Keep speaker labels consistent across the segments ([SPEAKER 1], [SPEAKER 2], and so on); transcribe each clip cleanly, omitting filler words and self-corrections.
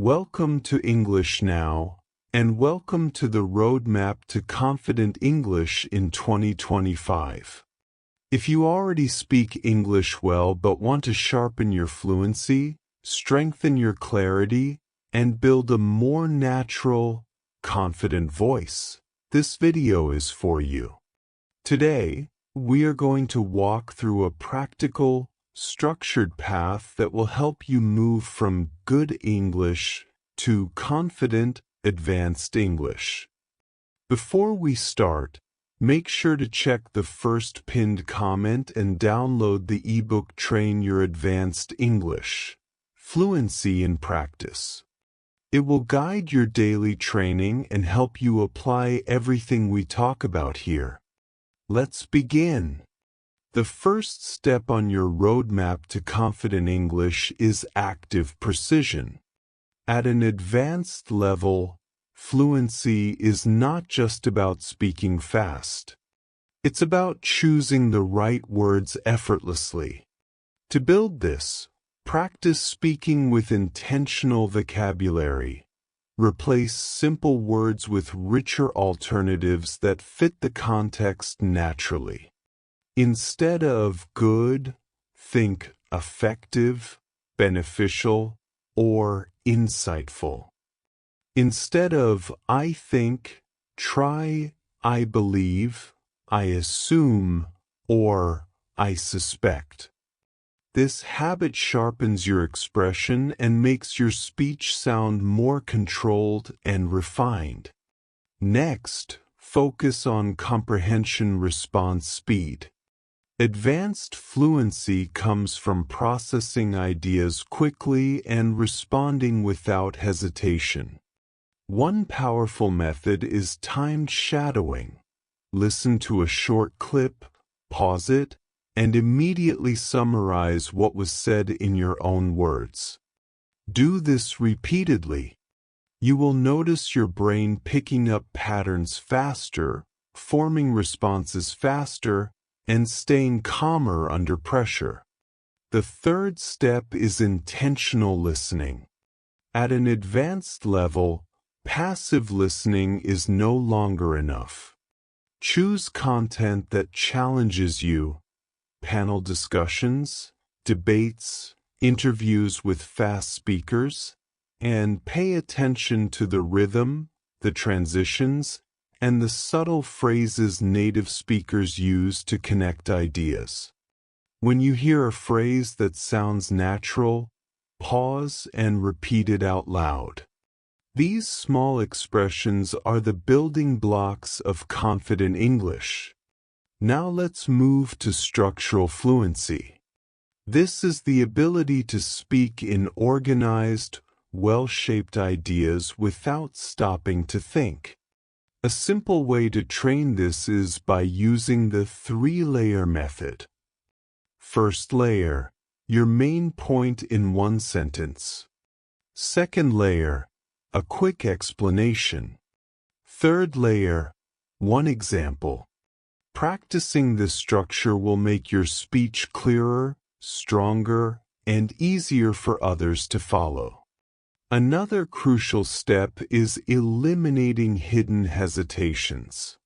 [SPEAKER 1] Welcome to English Now, and welcome to the Roadmap to Confident English in 2025. If you already speak English well but want to sharpen your fluency, strengthen your clarity, and build a more natural, confident voice, this video is for you. Today, we are going to walk through a practical, structured path that will help you move from good English to confident, advanced English. Before we start, make sure to check the first pinned comment and download the ebook Train Your Advanced English, Fluency in Practice. It will guide your daily training and help you apply everything we talk about here. Let's begin. The first step on your roadmap to confident English is active precision. At an advanced level, fluency is not just about speaking fast. It's about choosing the right words effortlessly. To build this, practice speaking with intentional vocabulary. Replace simple words with richer alternatives that fit the context naturally. Instead of good, think effective, beneficial, or insightful. Instead of I think, try I believe, I assume, or I suspect. This habit sharpens your expression and makes your speech sound more controlled and refined. Next, focus on comprehension response speed. Advanced fluency comes from processing ideas quickly and responding without hesitation. One powerful method is timed shadowing. Listen to a short clip, pause it, and immediately summarize what was said in your own words. Do this repeatedly. You will notice your brain picking up patterns faster, forming responses faster, and staying calmer under pressure. The third step is intentional listening. At an advanced level, passive listening is no longer enough. Choose content that challenges you. Panel discussions, debates, interviews with fast speakers, and pay attention to the rhythm, the transitions, and the subtle phrases native speakers use to connect ideas. When you hear a phrase that sounds natural, pause and repeat it out loud. These small expressions are the building blocks of confident English. Now let's move to structural fluency. This is the ability to speak in organized, well-shaped ideas without stopping to think. A simple way to train this is by using the three-layer method. First layer, your main point in one sentence. Second layer, a quick explanation. Third layer, one example. Practicing this structure will make your speech clearer, stronger, and easier for others to follow. Another crucial step is eliminating hidden hesitations.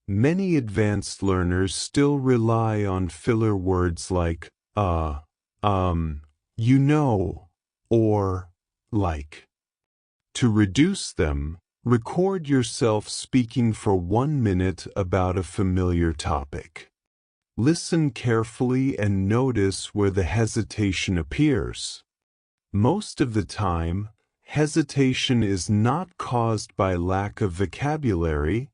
[SPEAKER 1] Many advanced learners still rely on filler words like you know, or like. To reduce them, record yourself speaking for 1 minute about a familiar topic. Listen carefully and notice where the hesitation appears. Most of the time, hesitation is not caused by lack of vocabulary,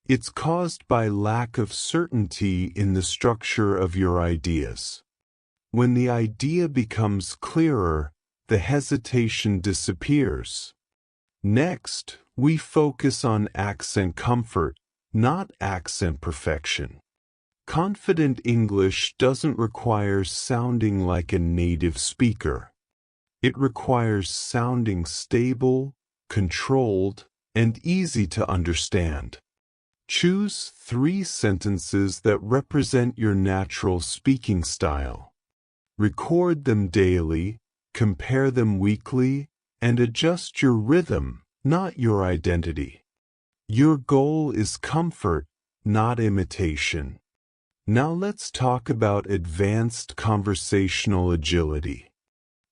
[SPEAKER 1] it's caused by lack of certainty in the structure of your ideas. When the idea becomes clearer, the hesitation disappears. Next, we focus on accent comfort, not accent perfection. Confident English doesn't require sounding like a native speaker. It requires sounding stable, controlled, and easy to understand. Choose 3 sentences that represent your natural speaking style. Record them daily, compare them weekly, and adjust your rhythm, not your identity. Your goal is comfort, not imitation. Now let's talk about advanced conversational agility.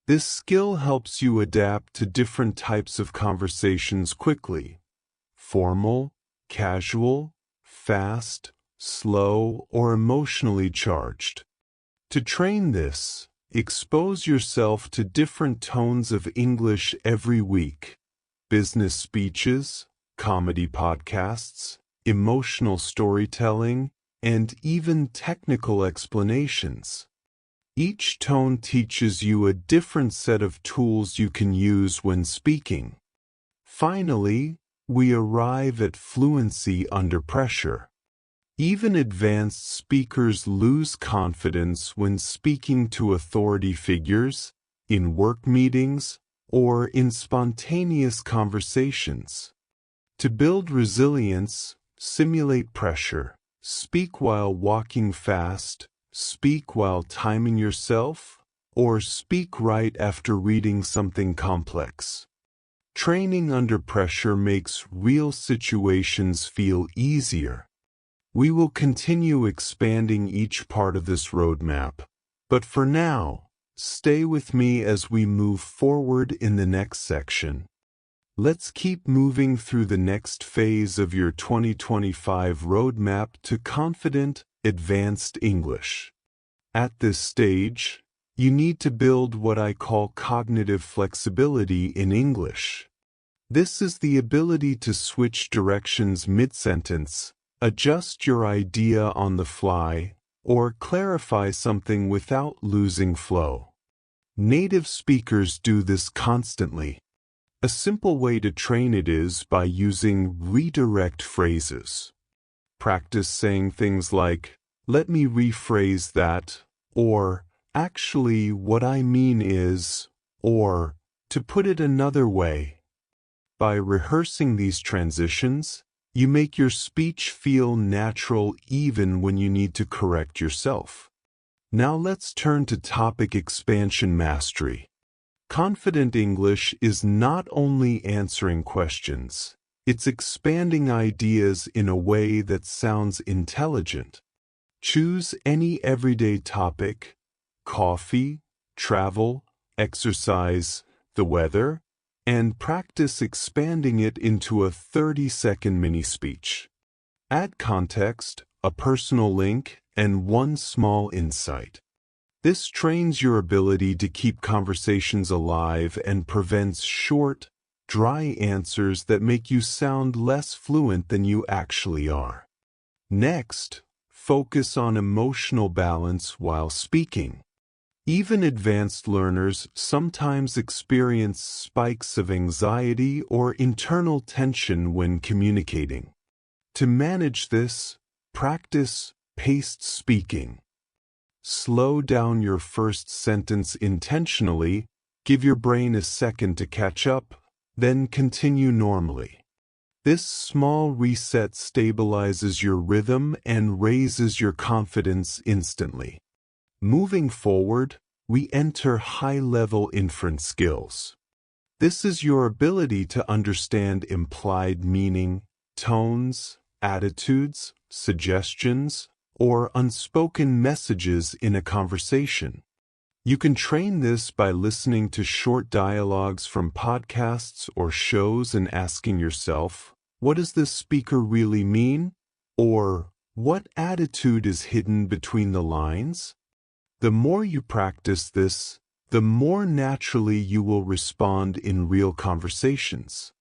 [SPEAKER 1] This skill helps you adapt to different types of conversations quickly: formal, casual, fast, slow, or emotionally charged. To train this, expose yourself to different tones of English every week: business speeches, comedy podcasts, emotional storytelling, and even technical explanations. Each tone teaches you a different set of tools you can use when speaking. Finally, we arrive at fluency under pressure. Even advanced speakers lose confidence when speaking to authority figures, in work meetings, or in spontaneous conversations. To build resilience, simulate pressure. Speak while walking fast, speak while timing yourself, or speak right after reading something complex. Training under pressure makes real situations feel easier. We will continue expanding each part of this roadmap, but for now, stay with me as we move forward in the next section. Let's keep moving through the next phase of your 2025 roadmap to confident, advanced English. At this stage, you need to build what I call cognitive flexibility in English. This is the ability to switch directions mid-sentence, adjust your idea on the fly, or clarify something without losing flow. Native speakers do this constantly. A simple way to train it is by using redirect phrases. Practice saying things like, "Let me rephrase that," or "Actually, what I mean is," or "To put it another way." By rehearsing these transitions, you make your speech feel natural even when you need to correct yourself. Now let's turn to topic expansion mastery. Confident English is not only answering questions, it's expanding ideas in a way that sounds intelligent. Choose any everyday topic: coffee, travel, exercise, the weather, and practice expanding it into a 30-second mini-speech. Add context, a personal link, and one small insight. This trains your ability to keep conversations alive and prevents short, dry answers that make you sound less fluent than you actually are. Next, focus on emotional balance while speaking. Even advanced learners sometimes experience spikes of anxiety or internal tension when communicating. To manage this, practice paced speaking. Slow down your first sentence intentionally, give your brain a second to catch up, then continue normally. This small reset stabilizes your rhythm and raises your confidence instantly. Moving forward, we enter high-level inference skills. This is your ability to understand implied meaning, tones, attitudes, suggestions, or unspoken messages in a conversation. You can train this by listening to short dialogues from podcasts or shows and asking yourself, "What does this speaker really mean?" Or, "What attitude is hidden between the lines?" The more you practice this, the more naturally you will respond in real conversations.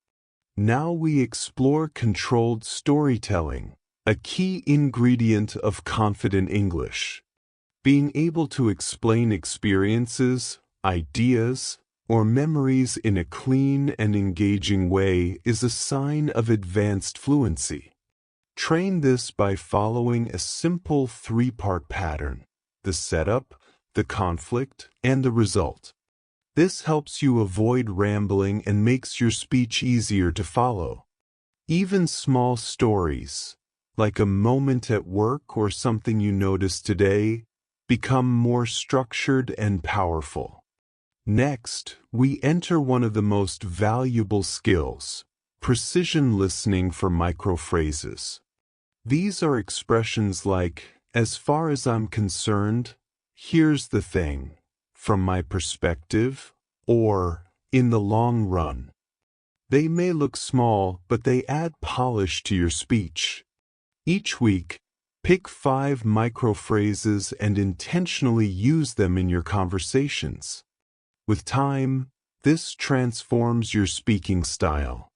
[SPEAKER 1] Now we explore controlled storytelling, a key ingredient of confident English. Being able to explain experiences, ideas, or memories in a clean and engaging way is a sign of advanced fluency. Train this by following a simple three-part pattern: the setup, the conflict, and the result. This helps you avoid rambling and makes your speech easier to follow. Even small stories, like a moment at work or something you noticed today, become more structured and powerful. Next, we enter one of the most valuable skills: precision listening for microphrases. These are expressions like, "as far as I'm concerned," "here's the thing," "from my perspective," or "in the long run." They may look small, but they add polish to your speech. Each week, pick 5 microphrases and intentionally use them in your conversations. With time, this transforms your speaking style.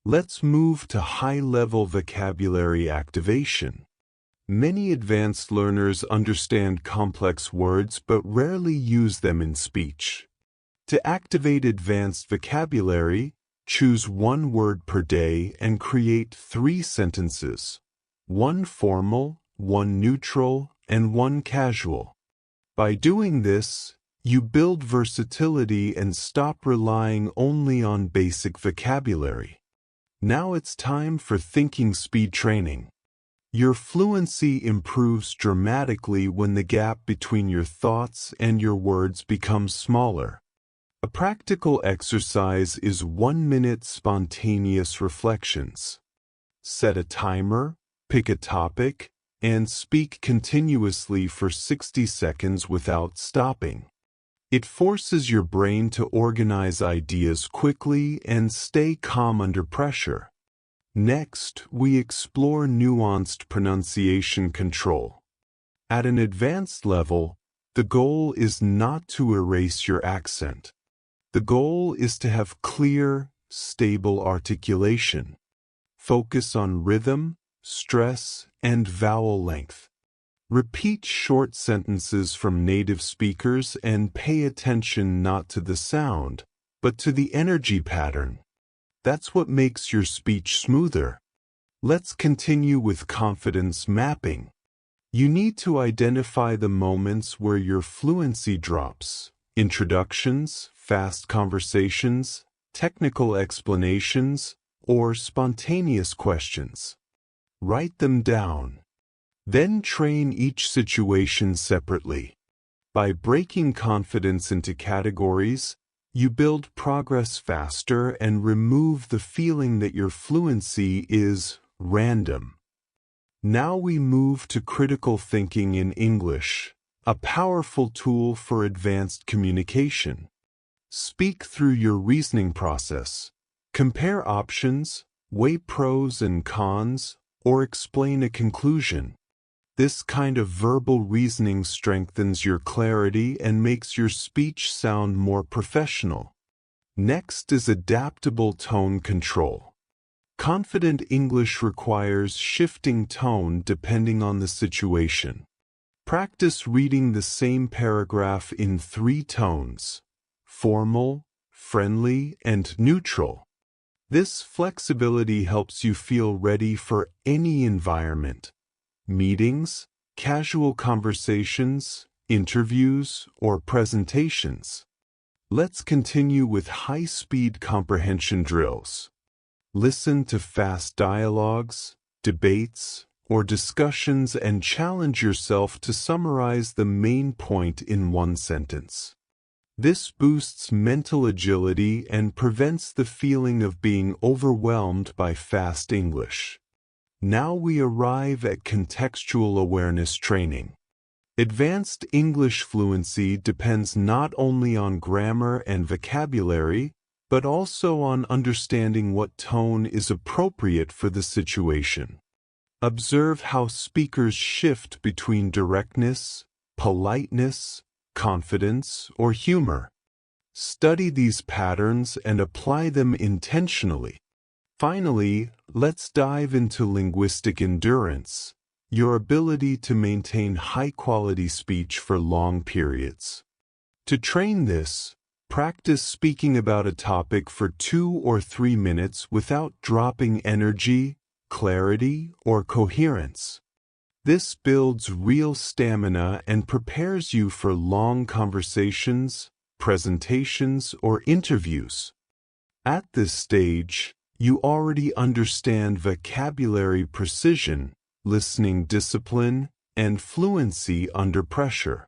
[SPEAKER 1] Let's move to high-level vocabulary activation. Many advanced learners understand complex words but rarely use them in speech. To activate advanced vocabulary, choose 1 word per day and create 3 sentences: 1 formal, 1 neutral, and 1 casual. By doing this, you build versatility and stop relying only on basic vocabulary. Now it's time for thinking speed training. Your fluency improves dramatically when the gap between your thoughts and your words becomes smaller. A practical exercise is 1-minute spontaneous reflections. Set a timer, pick a topic, and speak continuously for 60 seconds without stopping. It forces your brain to organize ideas quickly and stay calm under pressure. Next, we explore nuanced pronunciation control. At an advanced level, the goal is not to erase your accent. The goal is to have clear, stable articulation. Focus on rhythm, stress, and vowel length. Repeat short sentences from native speakers and pay attention not to the sound, but to the energy pattern. That's what makes your speech smoother. Let's continue with confidence mapping. You need to identify the moments where your fluency drops: introductions, fast conversations, technical explanations, or spontaneous questions. Write them down. Then train each situation separately. By breaking confidence into categories, you build progress faster and remove the feeling that your fluency is random. Now we move to critical thinking in English, a powerful tool for advanced communication. Speak through your reasoning process. Compare options, weigh pros and cons, or explain a conclusion. This kind of verbal reasoning strengthens your clarity and makes your speech sound more professional. Next is adaptable tone control. Confident English requires shifting tone depending on the situation. Practice reading the same paragraph in 3 tones: formal, friendly, and neutral. This flexibility helps you feel ready for any environment: meetings, casual conversations, interviews, or presentations. Let's continue with high-speed comprehension drills. Listen to fast dialogues, debates, or discussions and challenge yourself to summarize the main point in 1 sentence. This boosts mental agility and prevents the feeling of being overwhelmed by fast English. Now we arrive at contextual awareness training. Advanced English fluency depends not only on grammar and vocabulary, but also on understanding what tone is appropriate for the situation. Observe how speakers shift between directness, politeness, confidence, or humor. Study these patterns and apply them intentionally. Finally, let's dive into linguistic endurance, your ability to maintain high-quality speech for long periods. To train this, practice speaking about a topic for 2 or 3 minutes without dropping energy, clarity, or coherence. This builds real stamina and prepares you for long conversations, presentations, or interviews. At this stage, you already understand vocabulary precision, listening discipline, and fluency under pressure.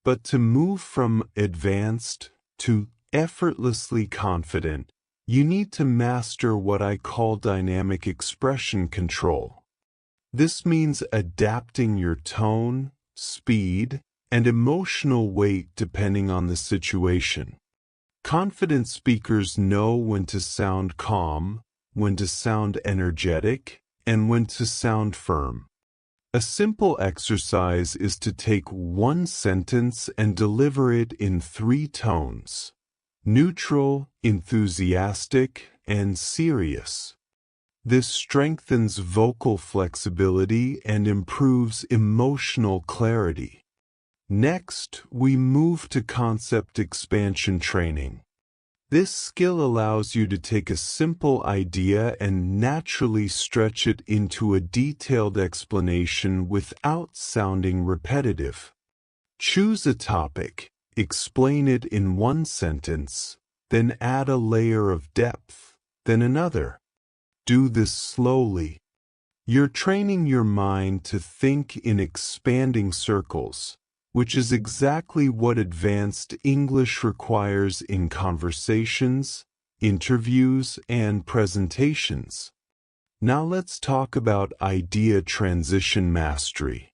[SPEAKER 1] But to move from advanced To effortlessly confident, you need to master what I call dynamic expression control. This means adapting your tone, speed, and emotional weight depending on the situation. Confident speakers know when to sound calm, when to sound energetic, and when to sound firm. A simple exercise is to take one sentence and deliver it in 3 tones: neutral, enthusiastic, and serious. This strengthens vocal flexibility and improves emotional clarity. Next, we move to concept expansion training. This skill allows you to take a simple idea and naturally stretch it into a detailed explanation without sounding repetitive. Choose a topic, explain it in one sentence, then add a layer of depth, then another. Do this slowly. You're training your mind to think in expanding circles, which is exactly what advanced English requires in conversations, interviews, and presentations. Now let's talk about idea transition mastery.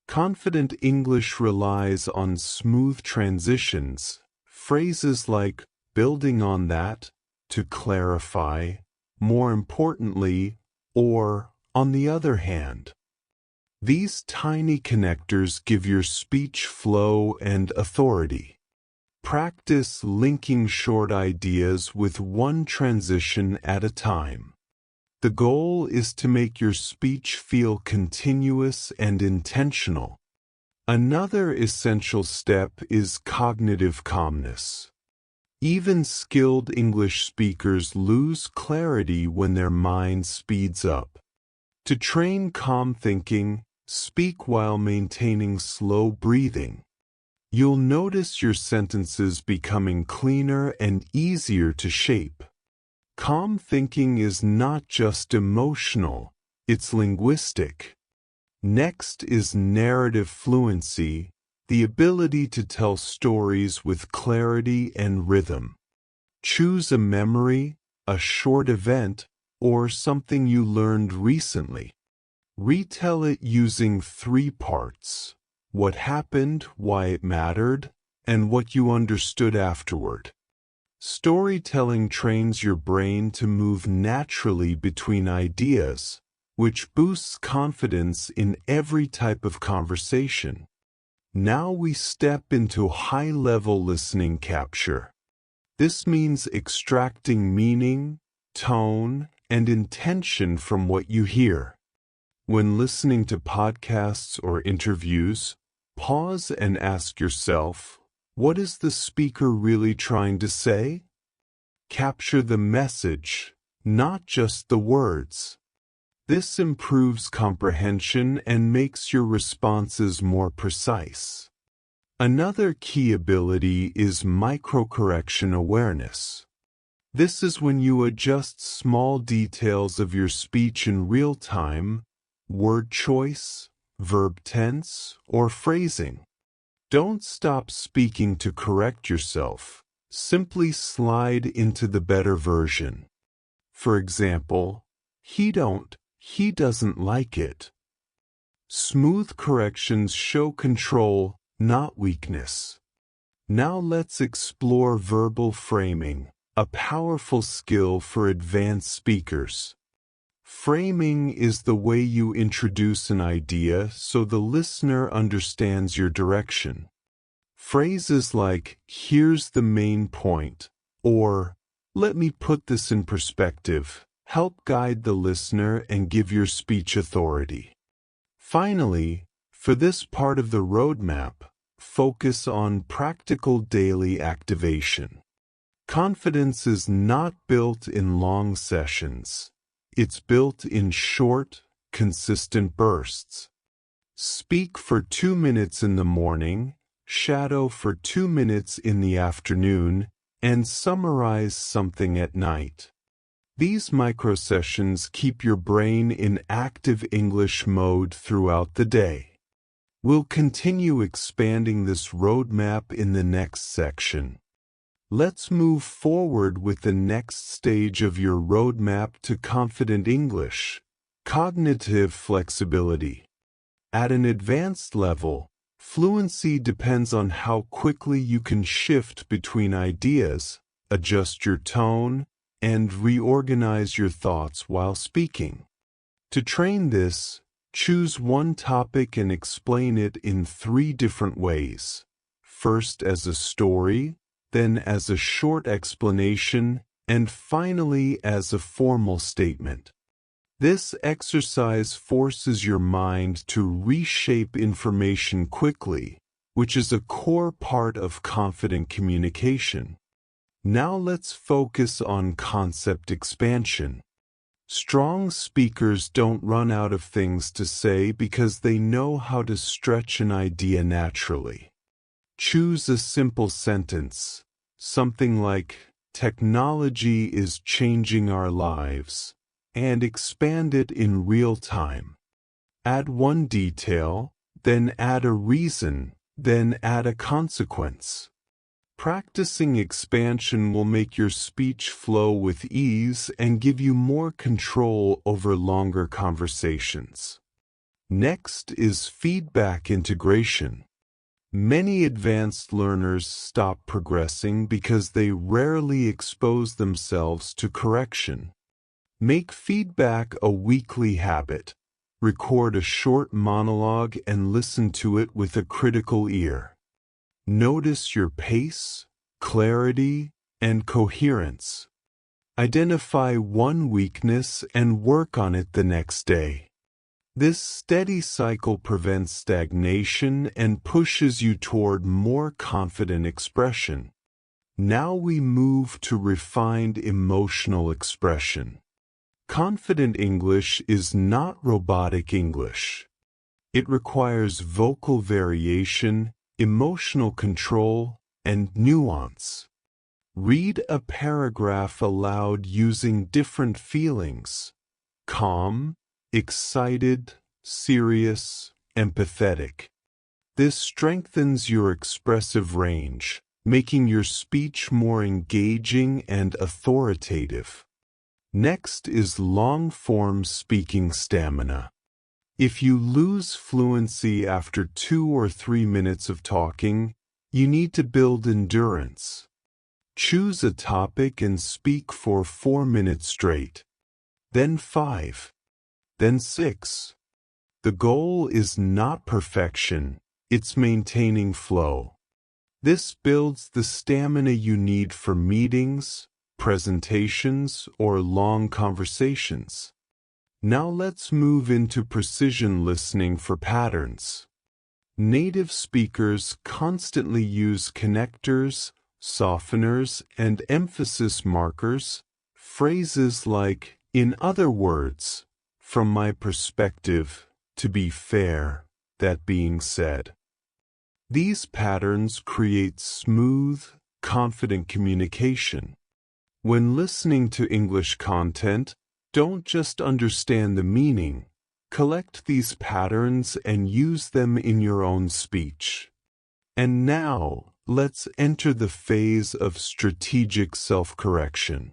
[SPEAKER 1] Confident English relies on smooth transitions, phrases like building on that, to clarify, more importantly, or on the other hand. These tiny connectors give your speech flow and authority. Practice linking short ideas with one transition at a time. The goal is to make your speech feel continuous and intentional. Another essential step is cognitive calmness. Even skilled English speakers lose clarity when their mind speeds up. To train calm thinking, speak while maintaining slow breathing. You'll notice your sentences becoming cleaner and easier to shape. Calm thinking is not just emotional, it's linguistic. Next is narrative fluency, the ability to tell stories with clarity and rhythm. Choose a memory, a short event, or something you learned recently. Retell it using 3 parts: what happened, why it mattered, and what you understood afterward. Storytelling trains your brain to move naturally between ideas, which boosts confidence in every type of conversation. Now we step into high-level listening capture. This means extracting meaning, tone, and intention from what you hear. When listening to podcasts or interviews, pause and ask yourself, what is the speaker really trying to say? Capture the message, not just the words. This improves comprehension and makes your responses more precise. Another key ability is microcorrection awareness. This is when you adjust small details of your speech in real time, word choice, verb tense, or phrasing. Don't stop speaking to correct yourself. Simply slide into the better version. For example, he doesn't like it. Smooth corrections show control, not weakness. Now let's explore verbal framing, a powerful skill for advanced speakers. Framing is the way you introduce an idea so the listener understands your direction. Phrases like, here's the main point, or, let me put this in perspective, help guide the listener and give your speech authority. Finally, for this part of the roadmap, focus on practical daily activation. Confidence is not built in long sessions. It's built in short, consistent bursts. Speak for 2 minutes in the morning, shadow for 2 minutes in the afternoon, and summarize something at night. These microsessions keep your brain in active English mode throughout the day. We'll continue expanding this roadmap in the next section. Let's move forward with the next stage of your roadmap to confident English: cognitive flexibility. At an advanced level, fluency depends on how quickly you can shift between ideas, adjust your tone, and reorganize your thoughts while speaking. To train this, choose one topic and explain it in 3 different ways. First as a story, then as a short explanation, and finally as a formal statement. This exercise forces your mind to reshape information quickly, which is a core part of confident communication. Now let's focus on concept expansion. Strong speakers don't run out of things to say because they know how to stretch an idea naturally. Choose a simple sentence, something like, "Technology is changing our lives," and expand it in real time. Add one detail, then add a reason, then add a consequence. Practicing expansion will make your speech flow with ease and give you more control over longer conversations. Next is feedback integration. Many advanced learners stop progressing because they rarely expose themselves to correction. Make feedback a weekly habit. Record a short monologue and listen to it with a critical ear. Notice your pace, clarity, and coherence. Identify one weakness and work on it the next day. This steady cycle prevents stagnation and pushes you toward more confident expression. Now we move to refined emotional expression. Confident English is not robotic English. It requires vocal variation, emotional control, and nuance. Read a paragraph aloud using different feelings: calm, excited, serious, empathetic. This strengthens your expressive range, making your speech more engaging and authoritative. Next is long-form speaking stamina. If you lose fluency after 2 or 3 minutes of talking, you need to build endurance. Choose a topic and speak for 4 minutes straight. Then 5. Then 6. The goal is not perfection, it's maintaining flow. This builds the stamina you need for meetings, presentations, or long conversations. Now let's move into precision listening for patterns. Native speakers constantly use connectors, softeners, and emphasis markers, phrases like, "in other words," "from my perspective," "to be fair," "that being said." These patterns create smooth, confident communication. When listening to English content, don't just understand the meaning. Collect these patterns and use them in your own speech. And now, let's enter the phase of strategic self-correction.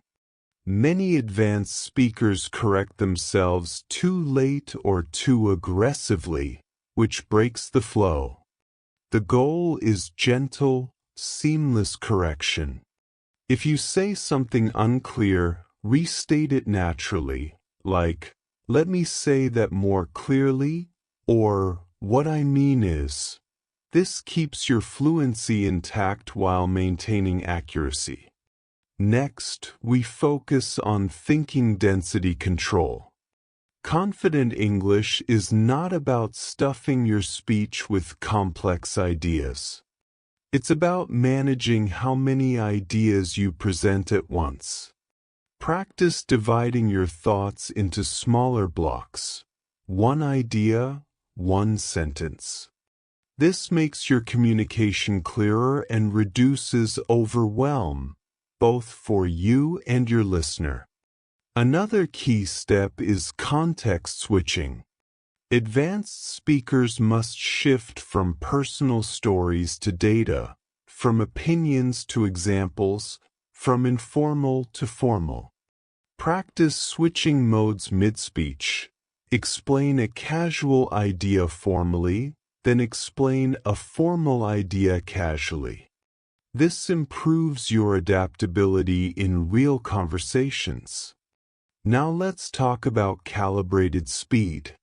[SPEAKER 1] Many advanced speakers correct themselves too late or too aggressively, which breaks the flow. The goal is gentle, seamless correction. If you say something unclear, restate it naturally, like, "Let me say that more clearly," or "What I mean is." This keeps your fluency intact while maintaining accuracy. Next, we focus on thinking density control. Confident English is not about stuffing your speech with complex ideas. It's about managing how many ideas you present at once. Practice dividing your thoughts into smaller blocks. One idea, one sentence. This makes your communication clearer and reduces overwhelm, both for you and your listener. Another key step is context switching. Advanced speakers must shift from personal stories to data, from opinions to examples, from informal to formal. Practice switching modes mid-speech. Explain a casual idea formally, then explain a formal idea casually. This improves your adaptability in real conversations. Now let's talk about calibrated speed.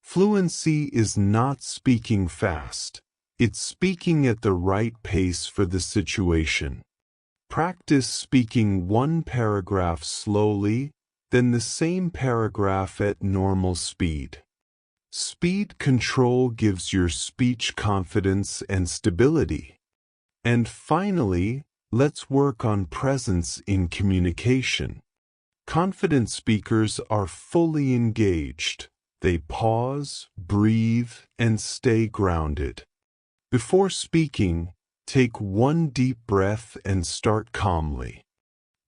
[SPEAKER 1] Fluency is not speaking fast. It's speaking at the right pace for the situation. Practice speaking one paragraph slowly, then the same paragraph at normal speed. Speed control gives your speech confidence and stability. And finally, let's work on presence in communication. Confident speakers are fully engaged. They pause, breathe, and stay grounded. Before speaking, take one deep breath and start calmly.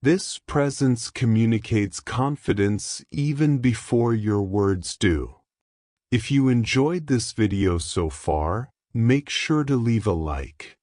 [SPEAKER 1] This presence communicates confidence even before your words do. If you enjoyed this video so far, make sure to leave a like.